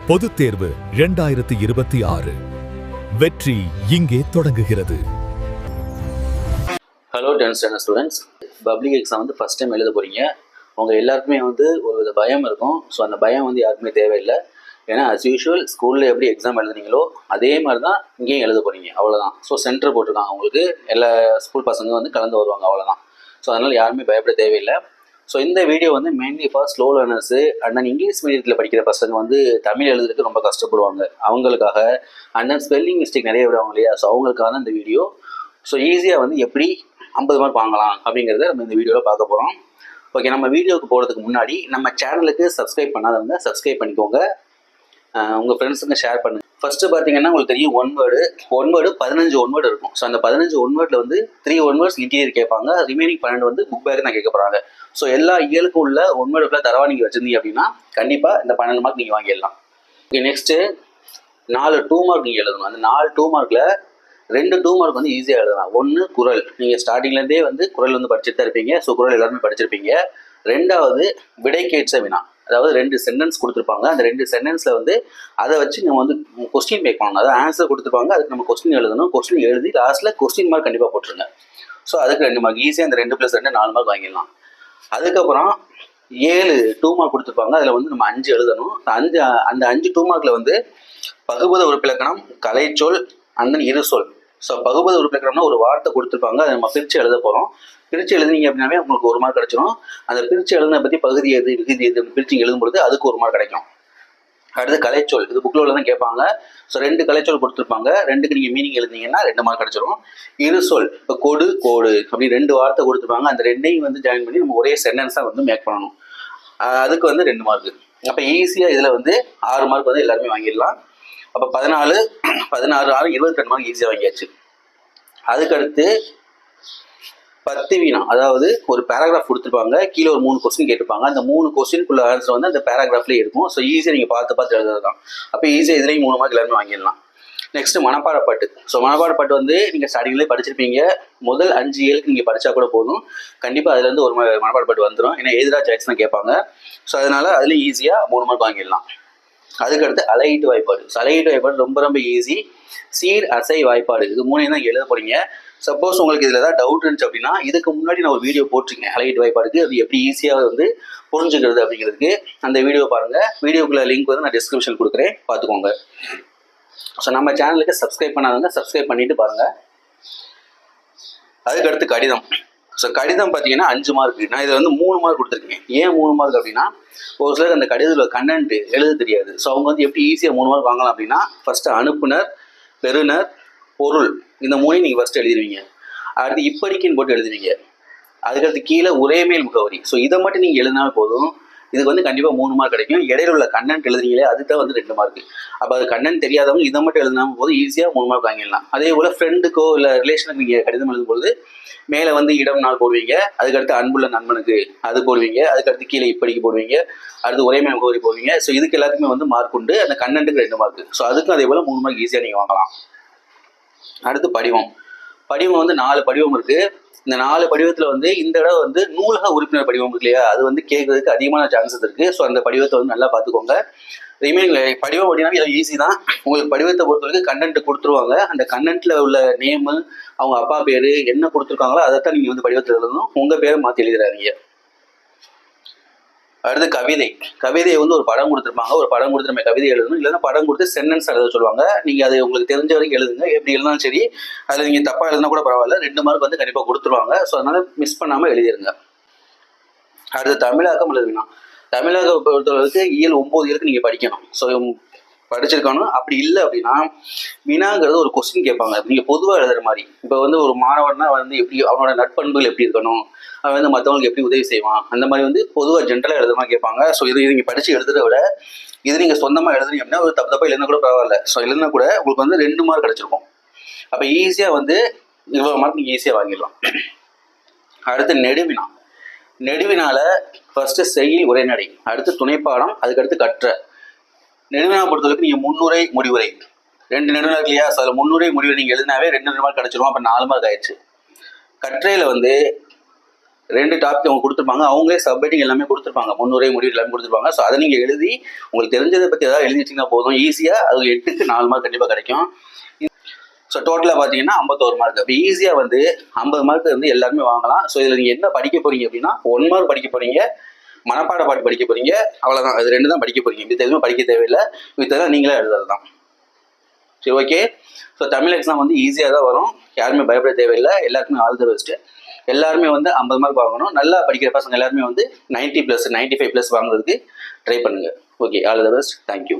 பொதுத் தேர்வு 2026 வெற்றி இங்கே தொடங்குகிறது. Hello 10th standard students, public exam வந்து ஃபஸ்ட் டைம் எழுத போகிறீங்க. உங்கள் எல்லாருக்குமே வந்து ஒரு வித பயம் இருக்கும். ஸோ அந்த பயம் வந்து யாருக்குமே தேவையில்லை. ஏன்னா அஸ் யூஷுவல் ஸ்கூலில் எப்படி எக்ஸாம் எழுதுனீங்களோ அதே மாதிரி தான் இங்கேயும் எழுத போகிறீங்க, அவ்வளோதான். ஸோ சென்டர் போட்டிருக்காங்க உங்களுக்கு, எல்லா ஸ்கூல் பசங்க வந்து கலந்து வருவாங்க, அவ்வளோதான். ஸோ அதனால் யாருமே பயப்பட தேவையில்லை. ஸோ இந்த வீடியோ வந்து mainly for slow learners and then English மீடியத்தில் படிக்கிற பசங்க வந்து தமிழ் எழுதுறதுக்கு ரொம்ப கஷ்டப்படுவாங்க, அவங்களுக்காக. அண்ட் தென் ஸ்பெல்லிங் மிஸ்டேக் நிறைய விடுவாங்க இல்லையா, ஸோ அவங்களுக்காக தான் இந்த வீடியோ. ஸோ ஈஸியாக வந்து எப்படி 50 மார்க் வாங்கலாம் அப்படிங்கிறத நம்ம இந்த வீடியோவில் பார்க்க போகிறோம். ஓகே, நம்ம வீடியோவுக்கு போகிறதுக்கு முன்னாடி நம்ம சேனலுக்கு சப்ஸ்கிரைப் பண்ணாதவங்க சப்ஸ்கிரைப் பண்ணிக்கோங்க, உங்கள் ஃப்ரெண்ட்ஸுங்க ஷேர் பண்ணுங்கள். ஃபஸ்ட்டு பார்த்தீங்கன்னா உங்களுக்கு தெரியும் ஒன் வேர்டு 15 ஒன் வேர்டு இருக்கும். ஸோ அந்த 15 ஒன் வேர்டில் வந்து 3 ஒன் வேர்ட்ஸ் இன்டீரியர் கேட்பாங்க, ரிமைனிங் 12 வந்து புக் பேக் தான் கேட்க போகிறாங்க. ஸோ எல்லா இயலுக்கும் உள்ள ஒன் வேர்டுக்குள்ள தரவா நீங்கள் வச்சுருந்தீங்க அப்படின்னா கண்டிப்பாக இந்த 12 மார்க் நீங்கள் வாங்கிடலாம். ஓகே, நெக்ஸ்ட்டு 4 2 மார்க் நீங்கள் எழுதணும். அந்த 4 2 மார்க்கில் 2 2 மார்க் வந்து ஈஸியாக எழுதலாம். ஒன்று குறள், நீங்கள் ஸ்டார்டிங்லேருந்தே வந்து குறள் வந்து படிச்சுட்டு தான் இருப்பீங்க. ஸோ குறள் எல்லாருமே படிச்சிருப்பீங்க. ரெண்டாவது விடைக்கேற்ற வினா, அதாவது 2 சென்டென்ஸ் கொடுத்துருப்பாங்க. அந்த 2 சென்டென்ஸில் வந்து அதை வச்சு நம்ம வந்து கொஸ்டின் மேக் பண்ணணும். அதாவது ஆன்சர் கொடுத்துருப்பாங்க, அதுக்கு நம்ம கொஸ்டின் எழுதணும். கொஸ்டின் எழுதி லாஸ்ட்டில் கொஸ்டின் மார்க் கண்டிப்பாக போட்டுருங்க. ஸோ அதுக்கு 2 மார்க் ஈஸியாக அந்த 2 + 2 4 மார்க் வாங்கிடலாம். அதுக்கப்புறம் 7 2 மார்க் கொடுத்துருப்பாங்க, அதில் வந்து நம்ம 5 எழுதணும். அந்த 5 2 மார்க்கில் வந்து பகுபத உறுப்பிலக்கணம், கலைச்சொல், அந்த இருசொல். ஸோ பகுபத உறுப்பிலக்கணம்னா ஒரு வார்த்தை கொடுத்துருப்பாங்க, அதை நம்ம பிரித்து எழுத போகிறோம். பிரித்து எழுதுனீங்க அப்படின்னாவே உங்களுக்கு 1 மார்க் கிடைச்சிடும். அந்த பிரித்து எழுதின பற்றி பகுதி எது விகுதி எது பிரித்து எழுதும்பொழுது அதுக்கு 1 மார்க் கிடைக்கும். அடுத்து கலைச்சொல், இது புக்கில் தான் கேட்பாங்க. ஸோ 2 கலைச்சொல் கொடுத்துருப்பாங்க, 2க்கு நீங்கள் மீனிங் எழுதினீங்கன்னா 2 மார்க் கிடைச்சிடும். இருசொல், இப்போ கொடு கோடு அப்படி 2 வார்த்தை கொடுத்துருப்பாங்க, அந்த 2ஐயும் வந்து ஜாயின் பண்ணி நம்ம ஒரே சென்டென்ஸாக வந்து மேக் பண்ணணும். அதுக்கு வந்து 2 மார்க். அப்போ ஈஸியாக இதில் வந்து 6 மார்க் வந்து எல்லாருமே வாங்கிடலாம். அப்போ 14 16 6 22 மார்க் ஈஸியாக வாங்கியாச்சு. அதுக்கடுத்து 10 வினா, அதாவது ஒரு பேராகிராஃப் கொடுத்துருப்பாங்க, கீழே ஒரு 3 கொஸ்டின் கேட்டிருப்பாங்க. அந்த 3 கொஸ்டினுக்குள்ள ஆன்சர் வந்து அந்த பேராகிராஃப்லேயே இருக்கும். ஸோ ஈஸியாக நீங்கள் பார்த்து எழுதுறது தான். அப்போ ஈஸியாக இதுலேயும் 3 மார்க் எல்லாருமே வாங்கிடலாம். நெக்ஸ்ட் மனப்பாடப்பாட்டு. ஸோ மனப்பாடப்பாட்டு வந்து நீங்கள் ஸ்டார்டிங்லேயே படிச்சிருப்பீங்க. முதல் 5 7க்கு நீங்கள் படித்தா கூட போதும், கண்டிப்பாக அதுலேருந்து ஒரு மனப்பாடப்பாட்டு வந்துடும். ஏன்னா எதிராக சாய்ஸ் தான் கேட்பாங்க. ஸோ அதனால் அதுலேயும் ஈஸியாக 3 மார்க் வாங்கிடலாம். அதுக்கடுத்து அலையீட்டு வாய்ப்பாடு. அலையீட்டு வாய்ப்பாடு ரொம்ப ரொம்ப ஈஸி. சீர் அசை வாய்ப்பாடு, இது 3 தான் எழுத போறீங்க. சப்போஸ் உங்களுக்கு இதில் ஏதாவது டவுட் இருந்துச்சு அப்படின்னா இதுக்கு முன்னாடி நான் ஒரு வீடியோ போட்டிருக்கேன் அலையீட்டு வாய்ப்பாடுக்கு, அது எப்படி ஈஸியாக வந்து புரிஞ்சுக்கிறது அப்படிங்கிறதுக்கு. அந்த வீடியோ பாருங்கள். வீடியோக்குள்ள லிங்க் வந்து நான் டிஸ்கிரிப்ஷன் கொடுக்குறேன், பார்த்துக்கோங்க. ஸோ நம்ம சேனலுக்கு சப்ஸ்கிரைப் பண்ணாதவங்க சப்ஸ்கிரைப் பண்ணிட்டு பாருங்கள். அதுக்கடுத்து கடிதம். ஸோ கடிதம் பார்த்தீங்கன்னா 5 மார்க். நான் இதில் வந்து 3 மார்க் கொடுத்துருக்கேன். ஏன் 3 மார்க் அப்படின்னா, ஒரு சிலர் அந்த கடிதத்தில் கண்டென்ட் எழுத தெரியாது. ஸோ அவங்க வந்து எப்படி ஈஸியாக 3 மார்க் வாங்கலாம் அப்படின்னா, ஃபஸ்ட்டு அனுப்புனர், பெறுநர், பொருள், இந்த 3ஐயும் நீங்கள் ஃபஸ்ட்டு எழுதிடுவீங்க. அடுத்து இப்படிக்குன்னு போட்டு எழுதுவீங்க. அதுக்கடுத்து கீழே உரைமேல் முகவரி. ஸோ இதை மட்டும் நீங்கள் எழுதினாலும் போதும், இதுக்கு வந்து கண்டிப்பாக 3 மார்க் கிடைக்கும். இடையில உள்ள கண்டென்ட் எழுதுறீங்களே, அதுக்கு தான் வந்து 2 மார்க். அப்போ அது கண்டென்ட் தெரியாதவங்க இதை மட்டும் எழுதினாலும் போது ஈஸியாக 3 மார்க் வாங்கிடலாம். அதே போல் ஃப்ரெண்டுக்கோ இல்லை ரிலேஷனுக்கு நீங்கள் கடிதம் எழுதும்போது மேலே வந்து இடம் நாள் போடுவீங்க, அதுக்கடுத்து அன்புள்ள நண்பனுக்கு அது போடுவீங்க, அதுக்கடுத்து கீழே இப்படிக்கு போடுவீங்க, அடுத்து உரைமேல் முகவரி போடுவீங்க. ஸோ இதுக்கு எல்லாத்துக்குமே வந்து மார்க் உண்டு. அந்த கண்டென்ட்டுக்கு 2 மார்க். ஸோ அதுக்கும் அதே போல் 3 மார்க் ஈஸியாக நீங்கள் வாங்கலாம். அடுத்து படிவம். படிவம் வந்து 4 படிவம் இருக்குது. இந்த 4 படிவத்தில் வந்து இந்த தடவை வந்து நூலக உறுப்பினர் படிவம் இருக்கு இல்லையா, அது வந்து கேட்கறதுக்கு அதிகமான சான்சஸ் இருக்குது. ஸோ அந்த படிவத்தை வந்து நல்லா பார்த்துக்கோங்க. ரிமைனிங் படிவம் அப்படின்னா இது ஈஸி தான். உங்களுக்கு படிவத்தை பொறுத்தவரைக்கும் கண்டென்ட் கொடுத்துருவாங்க. அந்த கண்டென்ட்டில் உள்ள நேமு, அவங்க அப்பா பேர் என்ன கொடுத்துருக்காங்களோ அதைத்தான் நீங்கள் வந்து படிவத்தில் எழுதணும். உங்கள் பேரை மாற்றி எழுதிடாதீங்க. அடுத்து கவிதை. கவிதையை வந்து ஒரு படம் கொடுத்துருப்பாங்க, ஒரு படம் கொடுத்து நம்ம கவிதை எழுதணும். இல்லைன்னா படம் கொடுத்து சென்டென்ஸ் எழுத சொல்லுவாங்க. நீங்கள் அது உங்களுக்கு தெரிஞ்ச வரைக்கும் எழுதுங்க, எப்படி எழுதினாலும் சரி. அதில் நீங்கள் தப்பாக எழுதினா கூட பரவாயில்ல, 2 மார்க் வந்து கண்டிப்பாக கொடுத்துருவாங்க. ஸோ அதனால் மிஸ் பண்ணாமல் எழுதிருங்க. அடுத்து தமிழாக்கம் எழுதுனா, தமிழக பொறுத்தளவுக்கு இயல் 9 இயலுக்கு நீங்கள் படிக்கணும். ஸோ படிச்சிருக்கணும். அப்படி இல்லை அப்படின்னா வினாங்கிறது ஒரு கொஸ்டின் கேட்பாங்க, நீங்கள் பொதுவாக எழுதுற மாதிரி. இப்போ வந்து ஒரு மாணவன்னா வந்து எப்படி அவனோட நட்பண்புகள் எப்படி இருக்கணும், அவன் வந்து மற்றவங்களுக்கு எப்படி உதவி செய்வான், அந்த மாதிரி வந்து பொதுவாக ஜென்ரலாக எழுதுமா கேட்பாங்க. ஸோ இது நீங்கள் படித்து எழுதுறத விட இது நீங்கள் சொந்தமாக எழுதுறீங்க அப்படின்னா ஒரு தப்பாக எழுதினா கூட பரவாயில்ல. ஸோ எழுதினா கூட உங்களுக்கு வந்து 2 மார்க் கிடச்சிருக்கும். அப்போ ஈஸியாக வந்து இவ்வளோ மார்க் நீங்கள் ஈஸியாக வாங்கிடலாம். அடுத்து நெடுவினா. நெடுவினால ஃபர்ஸ்ட்டு செய்யுள் உரைநடை, அடுத்து துணைப்பாடம், அதுக்கடுத்து கற்ற. நெடுவினா பொறுத்தவரைக்கும் நீங்கள் முன்னுரை முடிவுரை 2 நெடுவினா இல்லையா, ஸோ அதில் முன்னுரை முடிவுரை நீங்கள் எழுதினாவே 2 மார்க் கிடச்சிரும். அப்போ 4 மார்க் ஆயிடுச்சு. கற்றையில் வந்து 2 டாபிக் அவங்க கொடுத்துருப்பாங்க. அவங்களே சப்மிட்டிங் எல்லாமே கொடுத்துருப்பாங்க. முன்னுரை முடிவு எல்லாமே கொடுத்துருப்பாங்க. ஸோ அதை நீங்கள் எழுதி உங்களுக்கு தெரிஞ்சதை பற்றி ஏதாவது எழுதி வச்சிங்கன்னா போதும். ஈஸியாக அது 8க்கு 4 மார்க் கண்டிப்பாக கிடைக்கும். ஸோ டோட்டலாக பார்த்தீங்கன்னா 51 மார்க். அப்போ ஈஸியாக வந்து 50 மார்க் வந்து எல்லாருமே வாங்கலாம். ஸோ இதில் நீங்கள் என்ன படிக்க போகிறீங்க அப்படின்னா 1 மார்க் படிக்க போகிறீங்க, மனப்பாட பாட்டு படிக்க போகிறீங்க, அவ்வளோதான். அது 2 தான் படிக்க போகிறீங்க. இது எதுவுமே படிக்க தேவையில்லை. இதெல்லாம் நீங்களே எழுதுறது தான். சரி, ஓகே. ஸோ தமிழ் எக்ஸாம் வந்து ஈஸியாக தான் வரும். யாருமே பயப்பட தேவையில்லை. எல்லாருக்குமே ஆல் தி பெஸ்ட்டு. எல்லாருமே வந்து 50 மார்க் வாங்கணும். நல்லா படிக்கிற பசங்க எல்லாருமே வந்து 90+, 95+ வாங்குறதுக்கு ட்ரை பண்ணுங்கள். Okay, all the best. Thank you.